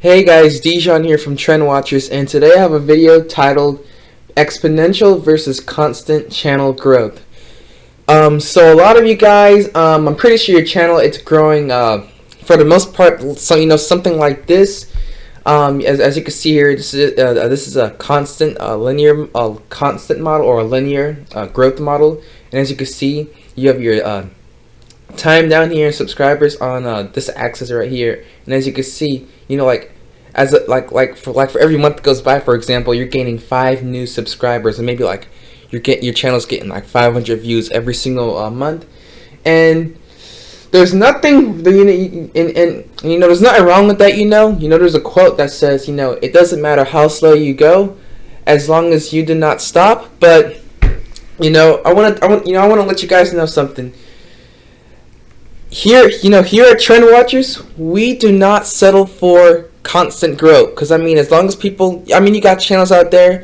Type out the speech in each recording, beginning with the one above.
Hey guys, Dijon here from Trend Watchers, and today I have a video titled Exponential versus Constant Channel Growth. So a lot of you guys, I'm pretty sure your channel it's growing for the most part, so something like this. As you can see here, this is a constant linear constant model, or a linear growth model, and as you can see, you have your time down here, subscribers on this axis right here, and as you can see, for every month that goes by, for example, you're gaining 5 new subscribers, and maybe your channel's getting like 500 views every single month, and there's nothing there's nothing wrong with that. There's a quote that says, it doesn't matter how slow you go as long as you do not stop. But I want to let you guys know something. Here at Trend Watchers, we do not settle for constant growth, because as long as people, you got channels out there,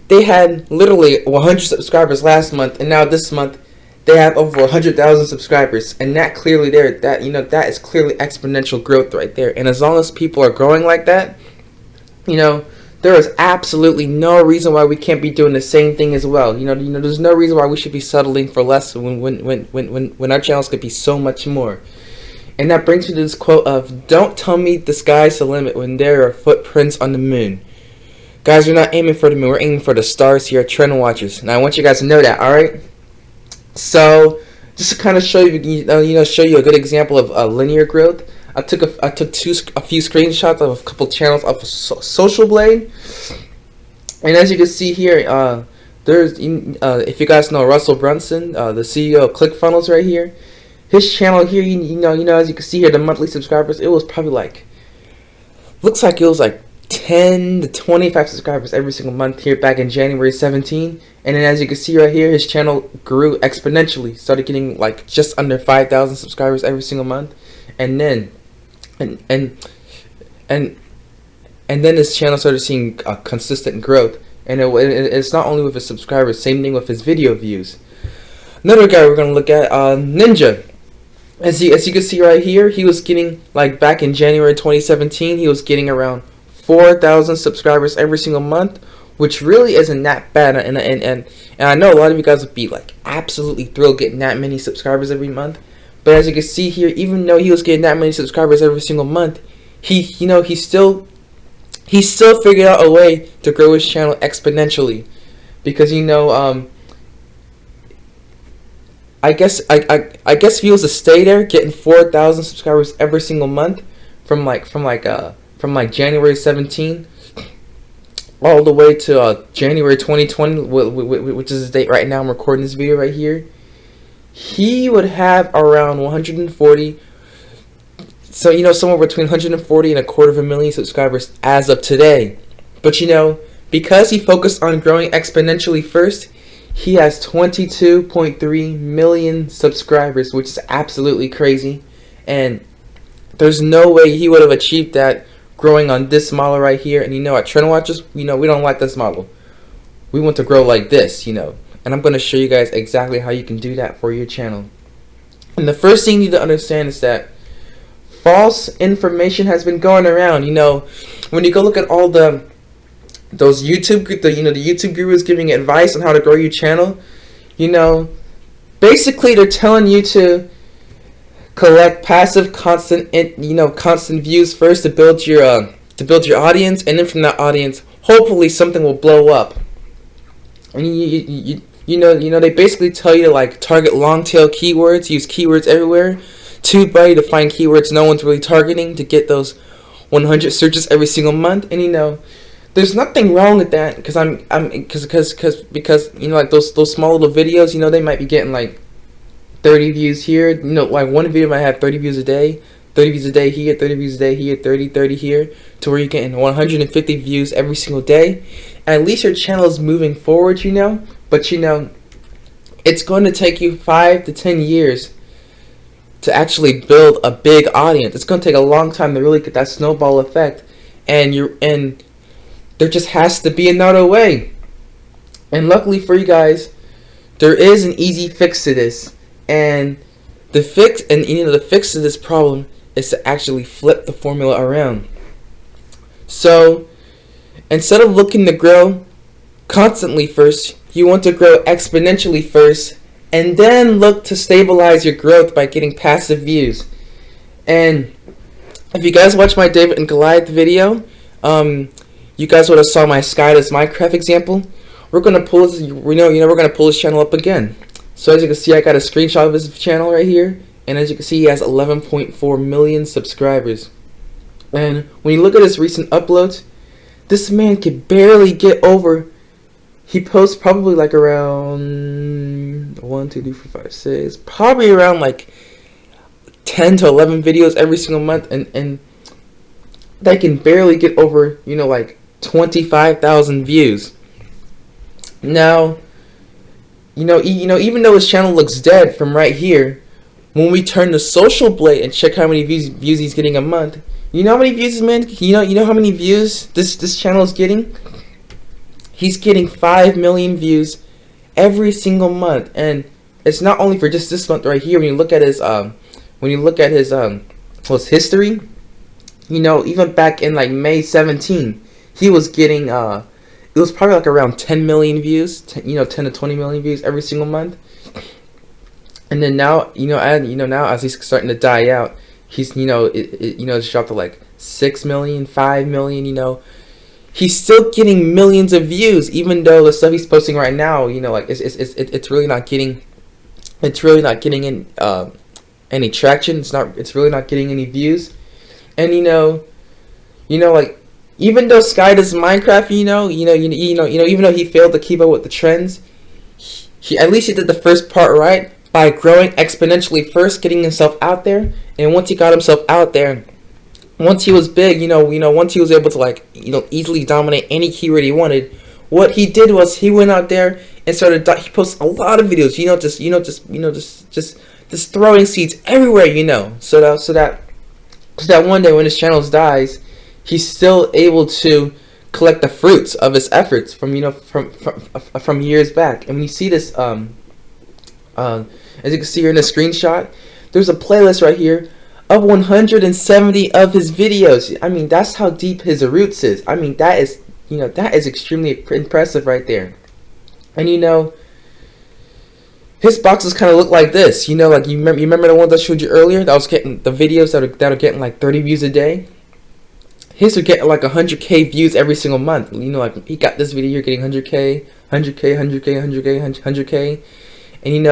they had literally 100 subscribers last month, and now this month they have over 100,000 subscribers, and that is clearly exponential growth right there. And as long as people are growing like that, there is absolutely no reason why we can't be doing the same thing as well. There's no reason why we should be settling for less when our channels could be so much more. And that brings me to this quote of, "Don't tell me the sky's the limit when there are footprints on the moon." Guys, we're not aiming for the moon, we're aiming for the stars here at Trend Watchers. And I want you guys to know that, alright? So, just to kind of show you, show you a good example of linear growth, I took a few screenshots of a couple channels off of Social Blade, and as you can see here, there's if you guys know Russell Brunson, the CEO of ClickFunnels, right here, his channel here, as you can see here, the monthly subscribers, it was probably looks like it was 10 to 25 subscribers every single month here back in January 17, and then as you can see right here, his channel grew exponentially, started getting just under 5,000 subscribers every single month, and then and then his channel started seeing consistent growth, and it's not only with his subscribers, same thing with his video views. Another guy we're gonna look at, Ninja. As you can see right here, he was getting, back in January 2017, he was getting around 4,000 subscribers every single month, which really isn't that bad. And I know a lot of you guys would be absolutely thrilled getting that many subscribers every month. But as you can see here, even though he was getting that many subscribers every single month, he still figured out a way to grow his channel exponentially, because I guess if he was to stay there getting 4,000 subscribers every single month from January 17 all the way to January 2020, which is the date right now I'm recording this video right here, he would have around 140, so somewhere between 140 and 250,000 subscribers as of today. But because he focused on growing exponentially first, he has 22.3 million subscribers, which is absolutely crazy, and there's no way he would have achieved that growing on this model right here. And at Trend Watchers, we don't like this model. We want to grow like this, and I'm going to show you guys exactly how you can do that for your channel. And the first thing you need to understand is that false information has been going around. When you go look at all those YouTube, the YouTube gurus giving advice on how to grow your channel, basically they're telling you to collect passive constant views first to build your audience, and then from that audience, hopefully something will blow up. And they basically tell you to target long tail keywords, use keywords everywhere, too buddy to find keywords no one's really targeting to get those 100 searches every single month. And there's nothing wrong with that, because those small little videos, they might be getting 30 views here, one video might have 30 views a day, 30 views a day here, 30 views a day here, 30 here, to where you're getting 150 views every single day. At least your channel is moving forward, but it's going to take you 5 to 10 years to actually build a big audience. It's going to take a long time to really get that snowball effect, and there just has to be another way. And luckily for you guys, there is an easy fix to this. And the fix to this problem is to actually flip the formula around. So instead of looking to grow constantly first, you want to grow exponentially first, and then look to stabilize your growth by getting passive views. And if you guys watched my David and Goliath video, you guys would have saw my Skydas Minecraft example. We're gonna pull this, we're gonna pull his channel up again. So as you can see, I got a screenshot of his channel right here, and as you can see, he has 11.4 million subscribers. And when you look at his recent uploads, this man could barely get over. He posts probably like around 1, 2, 3, 4, 5, 6, probably around like 10 to 11 videos every single month, and they can barely get over, like 25,000 views. Now, even though his channel looks dead from right here, when we turn to Social Blade and check how many views he's getting a month, you know how many views, man? You know how many views this channel is getting? He's getting 5 million views every single month, and it's not only for just this month right here. When you look at his history, even back in like May 17, he was getting it was probably like around 10 million views, 10 to 20 million views every single month. And then now, now as he's starting to die out, he's it's dropped to like 6 million, 5 million. He's still getting millions of views, even though the stuff he's posting right now, it's really not getting in any traction. It's really not getting any views. And like, even though Sky does Minecraft, even though he failed to keep up with the trends, he at least he did the first part right by growing exponentially first, getting himself out there. And once he got himself out there, once he was big, once he was able to easily dominate any keyword he wanted, what he did was he went out there and he posted a lot of videos, just throwing seeds everywhere, so that one day when his channel dies, he's still able to collect the fruits of his efforts from years back. And when you see this, as you can see here in the screenshot, there's a playlist right here of 170 of his videos. I mean, that's how deep his roots is. I mean, that is extremely impressive right there. And his boxes kind of look like this. Like you remember the ones I showed you earlier? That was getting the videos that are getting like 30 views a day. His are getting like 100K views every single month. Like he got this video here getting 100K, 100K, 100K, 100K, 100K. And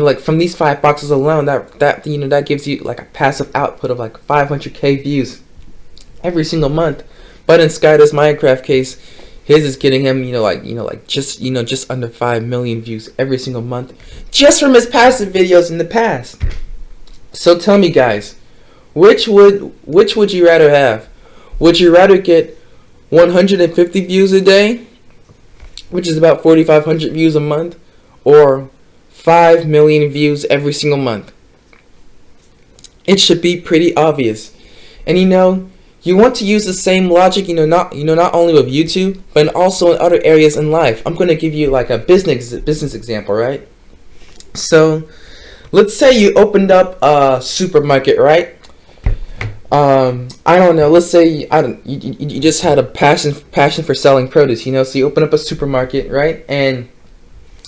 like from these 5 boxes alone, that gives you like a passive output of like 500K views every single month. But in Skydas Minecraft case, his is getting him, just under 5 million views every single month, just from his passive videos in the past. So tell me, guys, which would you rather have? Would you rather get 150 views a day, which is about 4,500 views a month, or 5 million views every single month? It should be pretty obvious. And you want to use the same logic, not only with YouTube, but also in other areas in life. I'm going to give you like a business example, right? So, let's say you opened up a supermarket, right? I don't know. Let's say you just had a passion for selling produce, So you open up a supermarket, right? And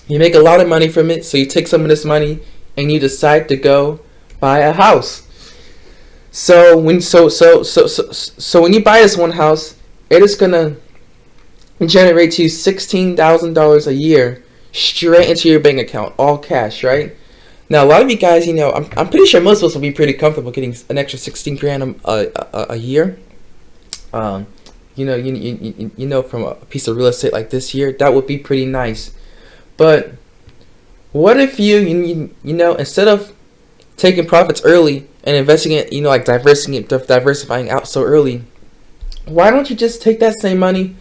you make a lot of money from it. So you take some of this money and you decide to go buy a house. So when you buy this one house, it is gonna generate you $16,000 a year straight into your bank account, all cash, right? Now a lot of you guys, I'm pretty sure most of us will be pretty comfortable getting an extra 16 grand a year. From a piece of real estate like this here, that would be pretty nice. But what if you instead of taking profits early and investing it, like diversifying out so early, why don't you just take that same money,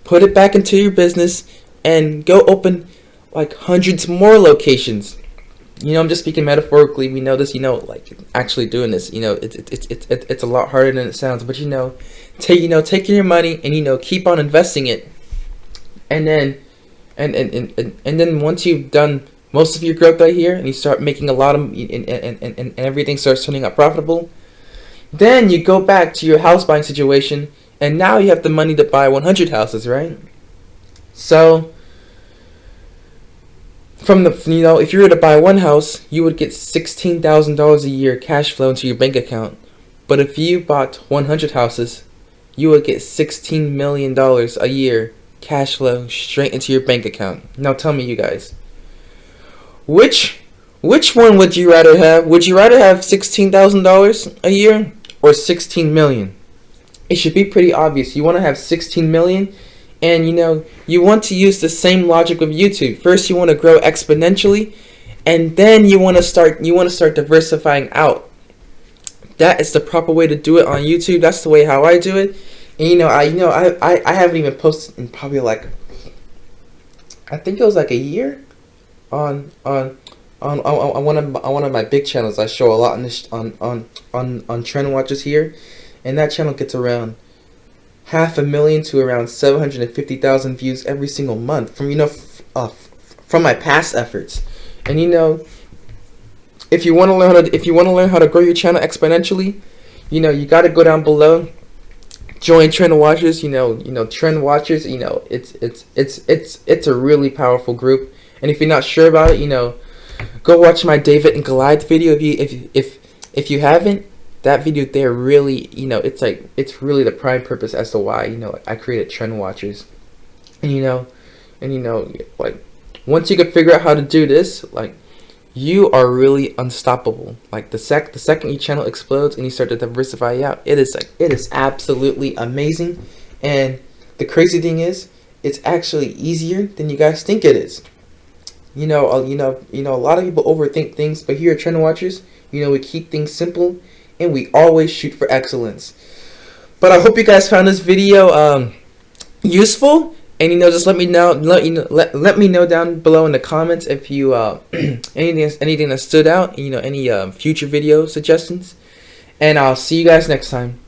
put it back into your business, and go open like hundreds more locations? I'm just speaking metaphorically. We know this, like actually doing this, it's a lot harder than it sounds. But taking your money and keep on investing it, and then once you've done most of your growth right here, and you start making a lot of, and everything starts turning out profitable, then you go back to your house buying situation and now you have the money to buy 100 houses, right? So from the, if you were to buy one house, you would get $16,000 a year cash flow into your bank account. But if you bought 100 houses, you would get $16 million a year cash flow straight into your bank account. Now tell me, you guys, which one would you rather have? Would you rather have $16,000 a year or 16 million? It should be pretty obvious. You want to have 16 million, and you want to use the same logic with YouTube. First, you want to grow exponentially, and then you want to start diversifying out. That is the proper way to do it on YouTube. That's the way how I do it. And I haven't even posted in probably like, I think it was like a year on one of my big channels. I show a lot on this on Trend Watchers here, and that channel gets around 500,000 to around 750,000 views every single month from my past efforts. And if you want to learn how to grow your channel exponentially, you got to go down below, join Trend Watchers. Trend Watchers, it's a really powerful group. And if you're not sure about it, go watch my David and Goliath video. If you haven't, that video there really, it's really the prime purpose as to why I created Trend Watchers. And like, once you can figure out how to do this, like, you are really unstoppable. Like, the second your channel explodes and you start to diversify out, it is absolutely amazing. And the crazy thing is, it's actually easier than you guys think it is. A lot of people overthink things, but here at Trend Watchers, we keep things simple and we always shoot for excellence. But I hope you guys found this video useful, and just let me know down below in the comments if you anything that stood out, any future video suggestions, and I'll see you guys next time.